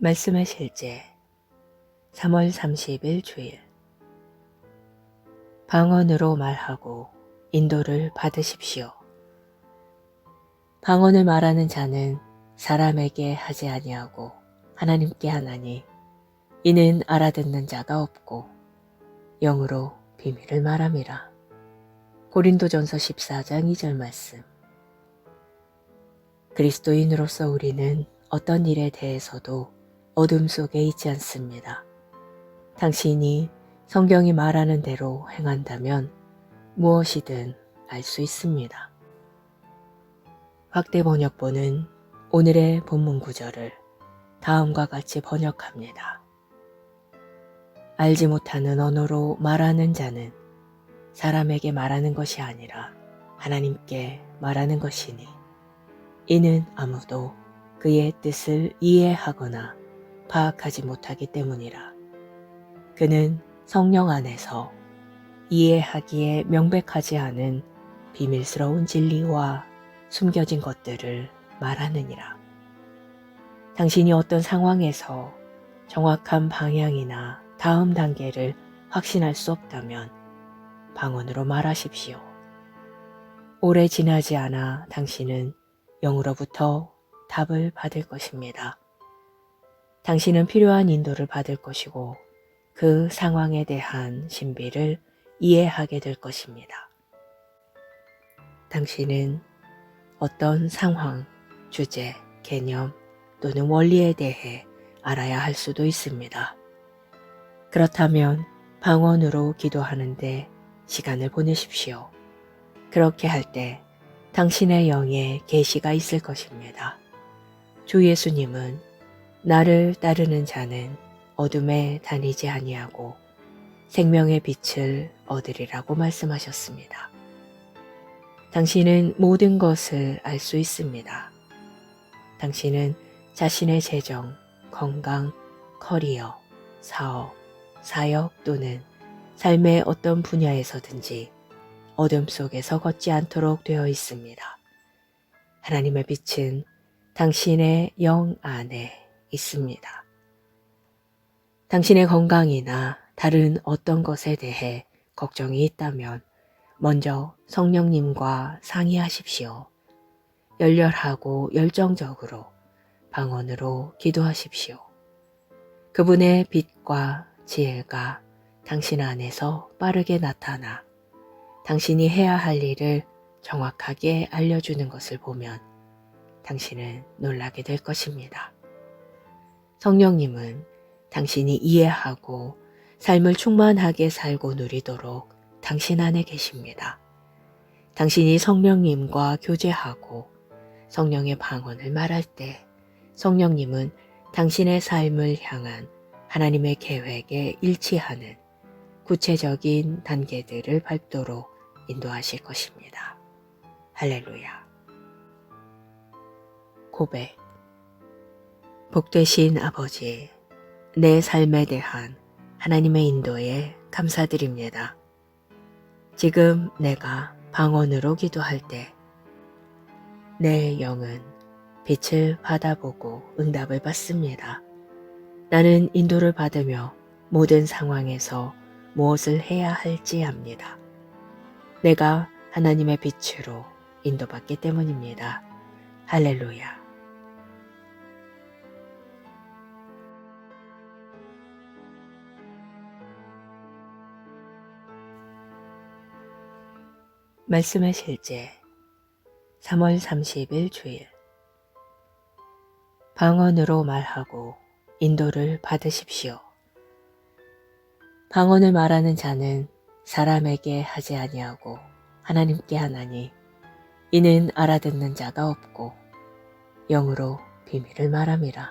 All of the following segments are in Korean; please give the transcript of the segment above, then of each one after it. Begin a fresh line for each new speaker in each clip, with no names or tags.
말씀의 실제 3월 30일 주일 방언으로 말하고 인도를 받으십시오. 방언을 말하는 자는 사람에게 하지 아니하고 하나님께 하나니 이는 알아듣는 자가 없고 영으로 비밀을 말함이라. 고린도전서 14장 2절 말씀. 그리스도인으로서 우리는 어떤 일에 대해서도 어둠 속에 있지 않습니다. 당신이 성경이 말하는 대로 행한다면 무엇이든 알 수 있습니다. 확대 번역본은 오늘의 본문 구절을 다음과 같이 번역합니다. 알지 못하는 언어로 말하는 자는 사람에게 말하는 것이 아니라 하나님께 말하는 것이니 이는 아무도 그의 뜻을 이해하거나 파악하지 못하기 때문이라. 그는 성령 안에서 이해하기에 명백하지 않은 비밀스러운 진리와 숨겨진 것들을 말하느니라. 당신이 어떤 상황에서 정확한 방향이나 다음 단계를 확신할 수 없다면 방언으로 말하십시오. 오래 지나지 않아 당신은 영으로부터 답을 받을 것입니다. 당신은 필요한 인도를 받을 것이고 그 상황에 대한 신비를 이해하게 될 것입니다. 당신은 어떤 상황, 주제, 개념 또는 원리에 대해 알아야 할 수도 있습니다. 그렇다면 방언으로 기도하는데 시간을 보내십시오. 그렇게 할 때 당신의 영에 계시가 있을 것입니다. 주 예수님은 나를 따르는 자는 어둠에 다니지 아니하고 생명의 빛을 얻으리라고 말씀하셨습니다. 당신은 모든 것을 알 수 있습니다. 당신은 자신의 재정, 건강, 커리어, 사업, 사역 또는 삶의 어떤 분야에서든지 어둠 속에서 걷지 않도록 되어 있습니다. 하나님의 빛은 당신의 영 안에 있습니다. 당신의 건강이나 다른 어떤 것에 대해 걱정이 있다면 먼저 성령님과 상의하십시오. 열렬하고 열정적으로 방언으로 기도하십시오. 그분의 빛과 지혜가 당신 안에서 빠르게 나타나 당신이 해야 할 일을 정확하게 알려주는 것을 보면 당신은 놀라게 될 것입니다. 성령님은 당신이 이해하고 삶을 충만하게 살고 누리도록 당신 안에 계십니다. 당신이 성령님과 교제하고 성령의 방언을 말할 때 성령님은 당신의 삶을 향한 하나님의 계획에 일치하는 구체적인 단계들을 밟도록 인도하실 것입니다. 할렐루야. 고백. 복되신 아버지, 내 삶에 대한 하나님의 인도에 감사드립니다. 지금 내가 방언으로 기도할 때 내 영은 빛을 받아보고 응답을 받습니다. 나는 인도를 받으며 모든 상황에서 무엇을 해야 할지 압니다. 내가 하나님의 빛으로 인도받기 때문입니다. 할렐루야. 말씀의 실제 3월 30일 주일 방언으로 말하고 인도를 받으십시오. 방언을 말하는 자는 사람에게 하지 아니하고 하나님께 하나니 이는 알아듣는 자가 없고 영으로 비밀을 말함이라.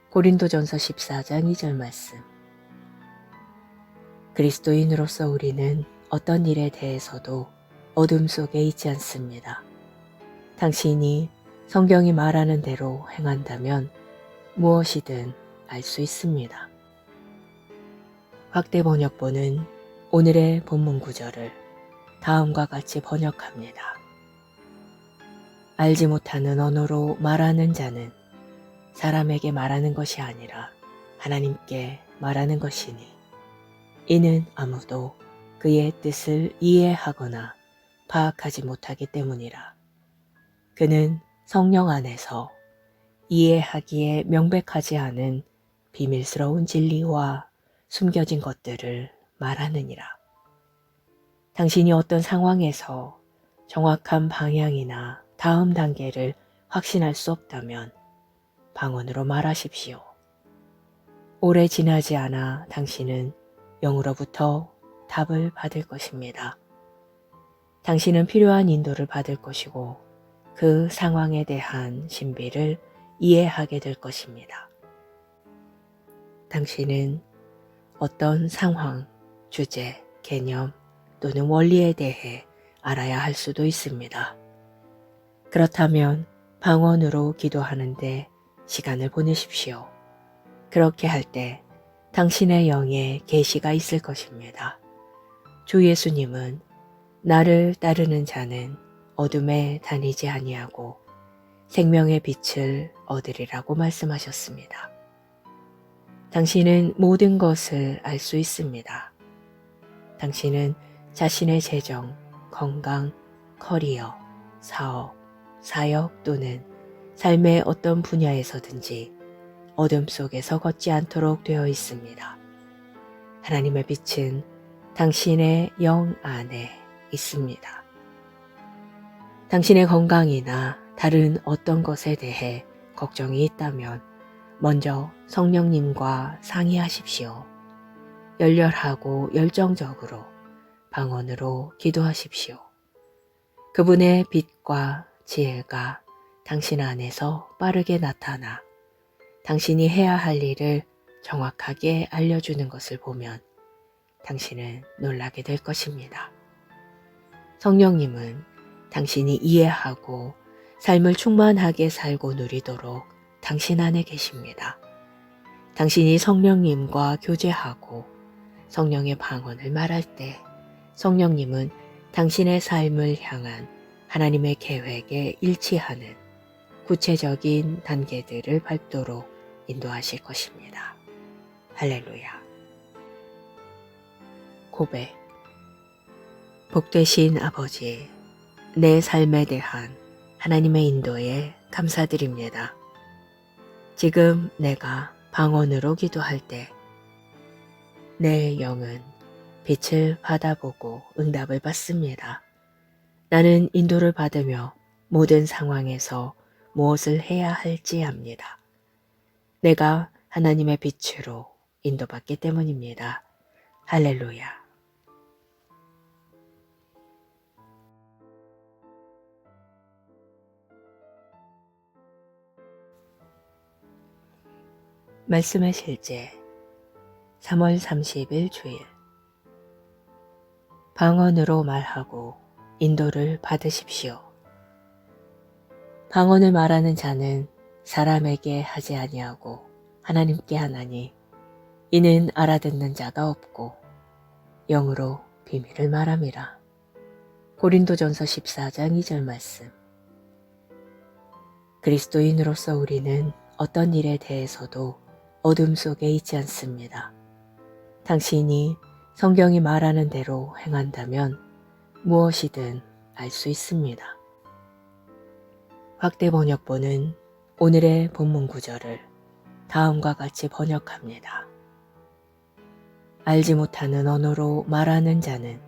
고린도전서 14장 2절 말씀. 그리스도인으로서 우리는 어떤 일에 대해서도 어둠 속에 있지 않습니다. 당신이 성경이 말하는 대로 행한다면 무엇이든 알 수 있습니다. 확대 번역본은 오늘의 본문 구절을 다음과 같이 번역합니다. 알지 못하는 언어로 말하는 자는 사람에게 말하는 것이 아니라 하나님께 말하는 것이니 이는 아무도 그의 뜻을 이해하거나 파악하지 못하기 때문이라. 그는 성령 안에서 이해하기에 명백하지 않은 비밀스러운 진리와 숨겨진 것들을 말하느니라. 당신이 어떤 상황에서 정확한 방향이나 다음 단계를 확신할 수 없다면 방언으로 말하십시오. 오래 지나지 않아 당신은 영으로부터 답을 받을 것입니다. 당신은 필요한 인도를 받을 것이고 그 상황에 대한 신비를 이해하게 될 것입니다. 당신은 어떤 상황, 주제, 개념 또는 원리에 대해 알아야 할 수도 있습니다. 그렇다면 방언으로 기도하는데 시간을 보내십시오. 그렇게 할 때 당신의 영에 계시가 있을 것입니다. 주 예수님은 나를 따르는 자는 어둠에 다니지 아니하고 생명의 빛을 얻으리라고 말씀하셨습니다. 당신은 모든 것을 알 수 있습니다. 당신은 자신의 재정, 건강, 커리어, 사업, 사역 또는 삶의 어떤 분야에서든지 어둠 속에서 걷지 않도록 되어 있습니다. 하나님의 빛은 당신의 영 안에 있습니다. 당신의 건강이나 다른 어떤 것에 대해 걱정이 있다면 먼저 성령님과 상의하십시오. 열렬하고 열정적으로 방언으로 기도하십시오. 그분의 빛과 지혜가 당신 안에서 빠르게 나타나 당신이 해야 할 일을 정확하게 알려주는 것을 보면 당신은 놀라게 될 것입니다. 성령님은 당신이 이해하고 삶을 충만하게 살고 누리도록 당신 안에 계십니다. 당신이 성령님과 교제하고 성령의 방언을 말할 때 성령님은 당신의 삶을 향한 하나님의 계획에 일치하는 구체적인 단계들을 밟도록 인도하실 것입니다. 할렐루야. 고백. 복되신 아버지, 내 삶에 대한 하나님의 인도에 감사드립니다. 지금 내가 방언으로 기도할 때 내 영은 빛을 받아보고 응답을 받습니다. 나는 인도를 받으며 모든 상황에서 무엇을 해야 할지 압니다. 내가 하나님의 빛으로 인도받기 때문입니다. 할렐루야. 말씀의 실제 3월 30일 주일. 방언으로 말하고 인도를 받으십시오. 방언을 말하는 자는 사람에게 하지 아니하고 하나님께 하나니 이는 알아듣는 자가 없고 영으로 비밀을 말함이라. 고린도전서 14장 2절 말씀. 그리스도인으로서 우리는 어떤 일에 대해서도 어둠 속에 있지 않습니다. 당신이 성경이 말하는 대로 행한다면 무엇이든 알 수 있습니다. 확대 번역본은 오늘의 본문 구절을 다음과 같이 번역합니다. 알지 못하는 언어로 말하는 자는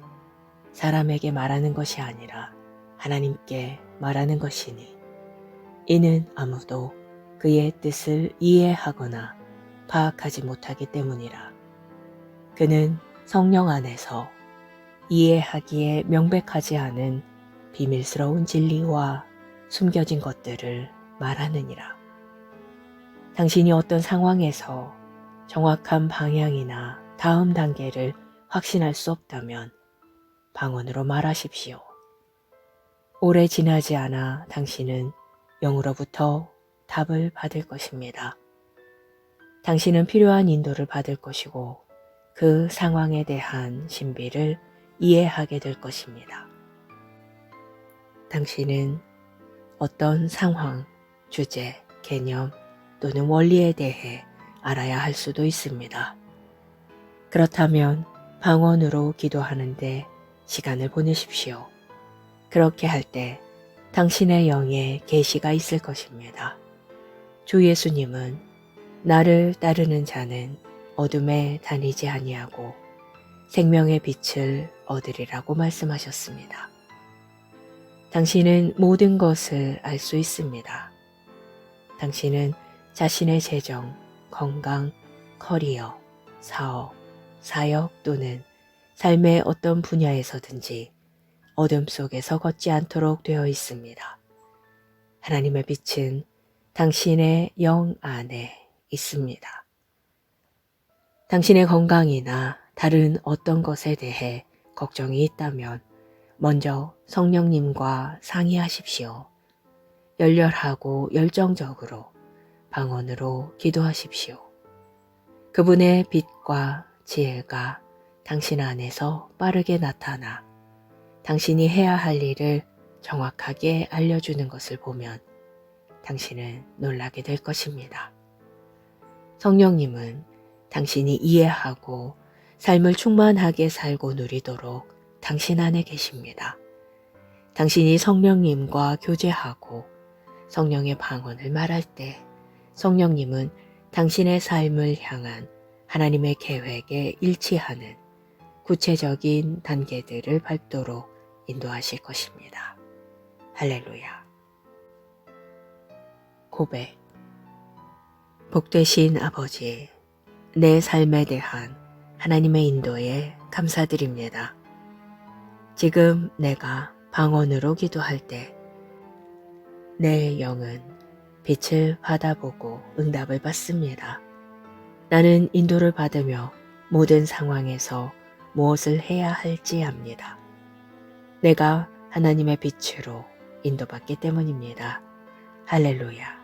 사람에게 말하는 것이 아니라 하나님께 말하는 것이니 이는 아무도 그의 뜻을 이해하거나 파악하지 못하기 때문이라. 그는 성령 안에서 이해하기에 명백하지 않은 비밀스러운 진리와 숨겨진 것들을 말하느니라. 당신이 어떤 상황에서 정확한 방향이나 다음 단계를 확신할 수 없다면 방언으로 말하십시오. 오래 지나지 않아 당신은 영으로부터 답을 받을 것입니다. 당신은 필요한 인도를 받을 것이고 그 상황에 대한 신비를 이해하게 될 것입니다. 당신은 어떤 상황, 주제, 개념 또는 원리에 대해 알아야 할 수도 있습니다. 그렇다면 방언으로 기도하는데 시간을 보내십시오. 그렇게 할 때 당신의 영에 계시가 있을 것입니다. 주 예수님은 나를 따르는 자는 어둠에 다니지 아니하고 생명의 빛을 얻으리라고 말씀하셨습니다. 당신은 모든 것을 알 수 있습니다. 당신은 자신의 재정, 건강, 커리어, 사업, 사역 또는 삶의 어떤 분야에서든지 어둠 속에서 걷지 않도록 되어 있습니다. 하나님의 빛은 당신의 영 안에 있습니다. 당신의 건강이나 다른 어떤 것에 대해 걱정이 있다면 먼저 성령님과 상의하십시오. 열렬하고 열정적으로 방언으로 기도하십시오. 그분의 빛과 지혜가 당신 안에서 빠르게 나타나 당신이 해야 할 일을 정확하게 알려주는 것을 보면 당신은 놀라게 될 것입니다. 성령님은 당신이 이해하고 삶을 충만하게 살고 누리도록 당신 안에 계십니다. 당신이 성령님과 교제하고 성령의 방언을 말할 때 성령님은 당신의 삶을 향한 하나님의 계획에 일치하는 구체적인 단계들을 밟도록 인도하실 것입니다. 할렐루야. 고백. 복되신 아버지, 내 삶에 대한 하나님의 인도에 감사드립니다. 지금 내가 방언으로 기도할 때 내 영은 빛을 받아보고 응답을 받습니다. 나는 인도를 받으며 모든 상황에서 무엇을 해야 할지 압니다. 내가 하나님의 빛으로 인도받기 때문입니다. 할렐루야.